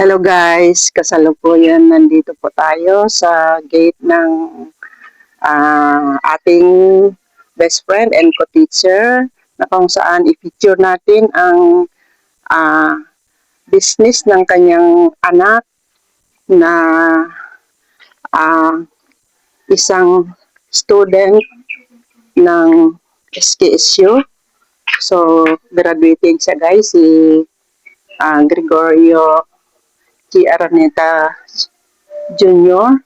Hello guys, kasalukuyan nandito po tayo sa gate ng ating best friend and co-teacher na kung saan i-feature natin ang ah, business ng kanyang anak na ah, isang student ng SKSU. So, graduating siya guys, si Gregorio G. Araneta Jr.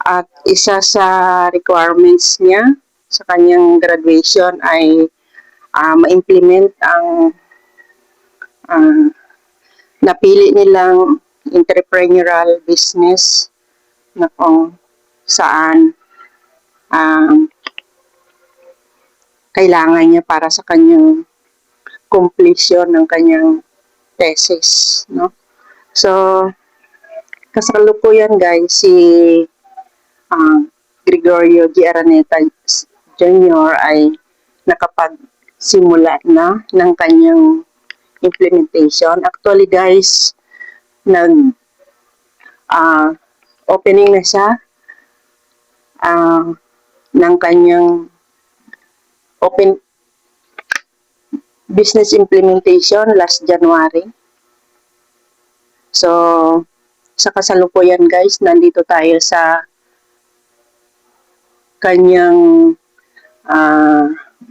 At isa sa requirements niya sa kanyang graduation ay ma-implement ang uh, napili nilang entrepreneurial business na kung saan um, kailangan niya para sa kanyang completion ng kanyang thesis, no? So, kasalukuyan guys, si uh, Gregorio G. Araneta Jr. ay nakapagsimula na ng kanyang implementation. Actually guys, nag opening na siya ng kanyang open business implementation last January. So, sa kasalukuyan guys, nandito tayo sa kanyang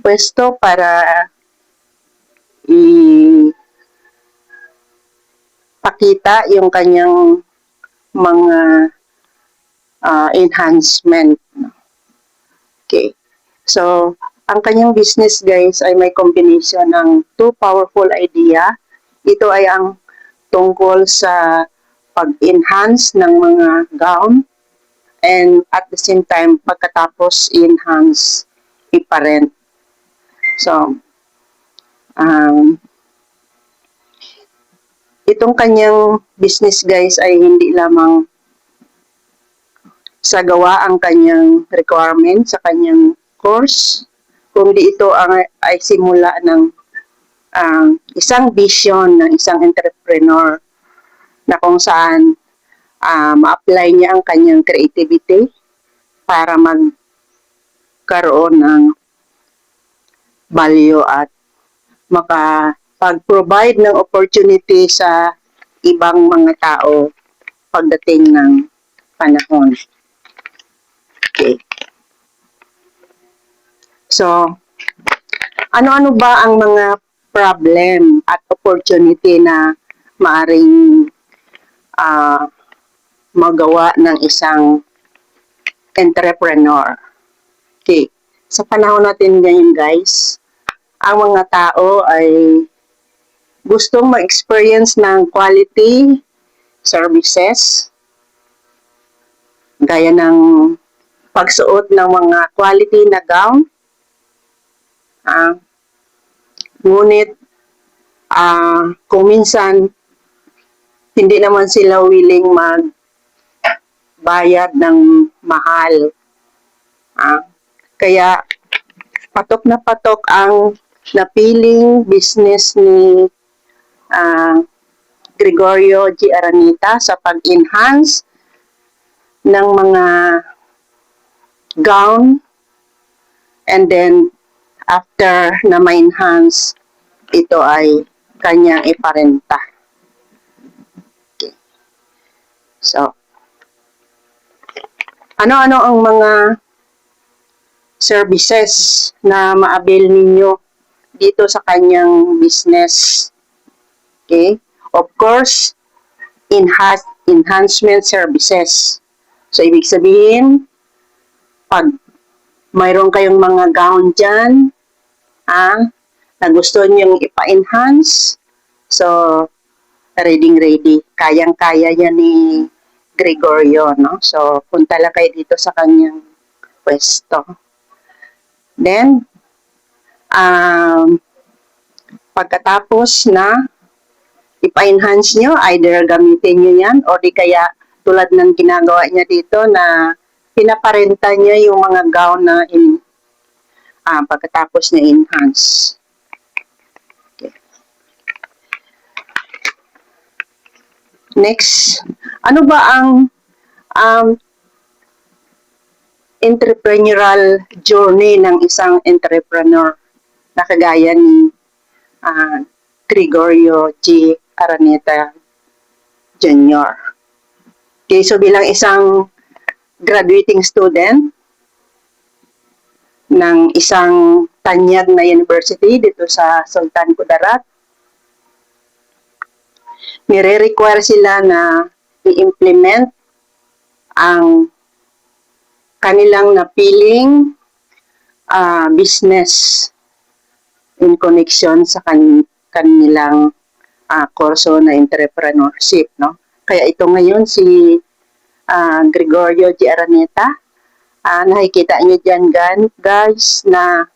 pwesto para ipakita yung kanyang mga enhancement. Okay. So, ang kanyang business guys ay may combination ng two powerful idea. Ito ay ang tungkol sa pag-enhance ng mga gown and at the same time pagkatapos enhance iparent. So, itong kanyang business guys ay hindi lamang sa gawa ang kanyang requirement sa kanyang course, kundi ito ay simula ng isang vision ng isang entrepreneur na kung saan ma-apply niya ang kanyang creativity para magkaroon ng value at makapag-provide ng opportunity sa ibang mga tao pagdating ng panahon. Okay. So, ano-ano ba ang mga problem at opportunity na maaring magawa ng isang entrepreneur? Okay. Sa panahon natin ngayon guys, ang mga tao ay gustong ma-experience ng quality services gaya ng pagsuot ng mga quality na gown. Ngunit kung minsan hindi naman sila willing magbayad ng mahal. Kaya patok na patok ang napiling business ni Gregorio G. Araneta sa pag-enhance ng mga gown and then after na ma-enhance, ito ay kanyang iparenta. Okay. So, ano-ano ang mga services na ma-avail ninyo dito sa kanyang business? Okay? Of course, enhancement services. So, ibig sabihin, pag mayroon kayong mga gown dyan, na gusto niyong ipa-enhance, so, ready. Kayang-kaya yan ni Gregorio, no? So, punta lang kayo dito sa kanyang pwesto. Then, pagkatapos na ipa-enhance nyo, either gamitin nyo yan o di kaya tulad ng ginagawa niya dito na pinaparenta niya yung mga gown na pagkatapos na enhance. Okay. Next, ano ba ang um, entrepreneurial journey ng isang entrepreneur na kagaya ni uh, Gregorio G. Araneta Jr. Okay, so bilang isang graduating student ng isang tanyag na university dito sa Sultan Kudarat, nire-require sila na i-implement ang kanilang napiling business in connection sa kanilang kurso na entrepreneurship, no? Kaya ito ngayon si Gregorio G. Araneta, nakikita niyo dyan guys na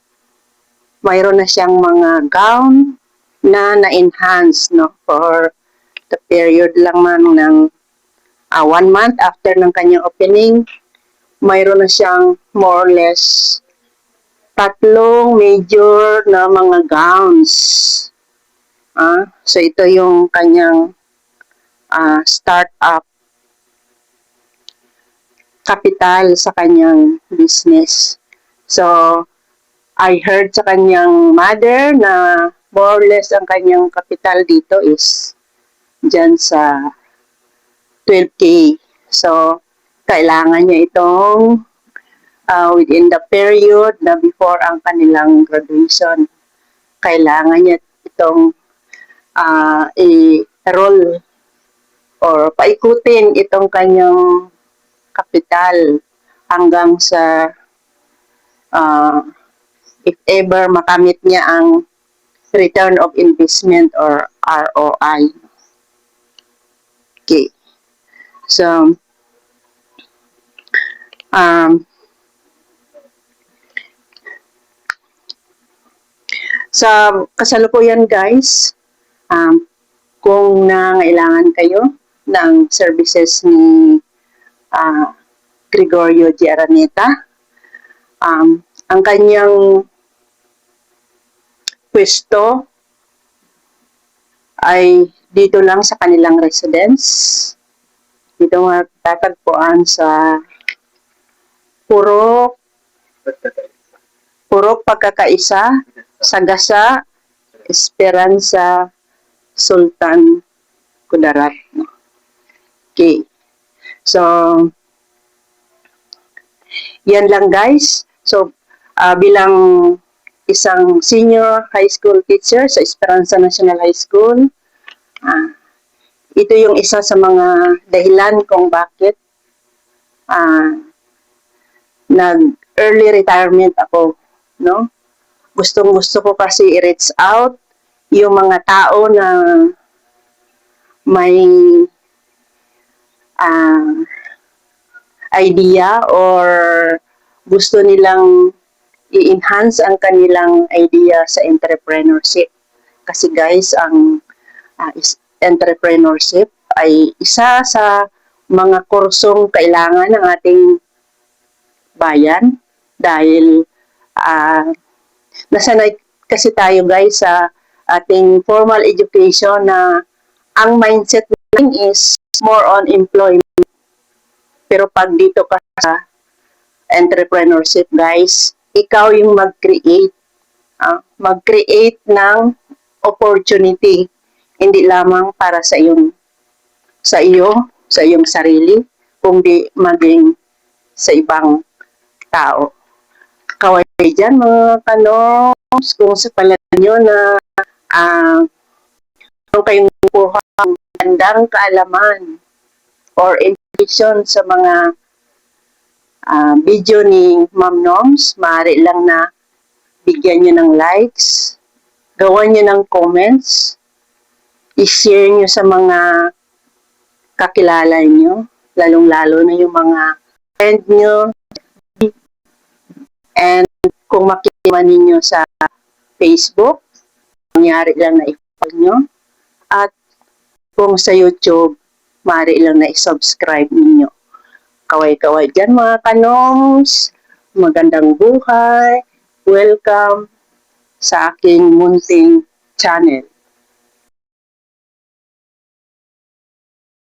mayroon na siyang mga gown na na-enhance, no, for the period lang man ng 1 month after ng kanyang opening. Mayroon na siyang more or less 3 major na mga gowns. So ito yung kanyang start-up capital sa kanyang business. So, I heard sa kanyang mother na more or less ang kanyang capital dito is dyan sa 12K. So, kailangan niya itong within the period na before ang kanilang graduation. Kailangan niya itong i-roll or paikutin itong kanyang kapital hanggang sa if ever makamit niya ang return of investment or ROI. Okay. So, sa kasalukuyan guys, kung nangailangan kayo ng services ni Gregorio G. Araneta, ang kanyang pwesto ay dito lang sa kanilang residence. Dito matatagpuan sa Purok Pagkakaisa, Sagasa, Esperanza, Sultan Kudarat. Okay. So, yan lang guys. So, bilang isang senior high school teacher sa Esperanza National High School, ito yung isa sa mga dahilan kung bakit nag-early retirement ako, no? Gustong-gusto ko kasi i-reach out yung mga tao na may idea or gusto nilang i-enhance ang kanilang idea sa entrepreneurship. Kasi guys, ang entrepreneurship ay isa sa mga kursong kailangan ng ating bayan dahil nasanay kasi tayo guys sa ating formal education na ang mindset natin is more on employment. Pero pag dito ka sa entrepreneurship guys, ikaw yung mag-create ng opportunity, hindi lamang para sa iyong sarili, kundi maging sa ibang tao. Kaway dyan mga kanoms, kung sa palagay nyo na kung kayong kuha ang gandang kaalaman or information sa mga video ni Ma'am Noms, maaari lang na bigyan nyo ng likes, gawan nyo ng comments, i-share nyo sa mga kakilala nyo, lalong-lalo na yung mga friend nyo, and kung makikita ninyo sa Facebook, nangyari lang na i-follow nyo, at kung sa YouTube, maaari lang na i-subscribe ninyo. Kaway-kaway dyan mga kanoms, magandang buhay, welcome sa aking munting channel.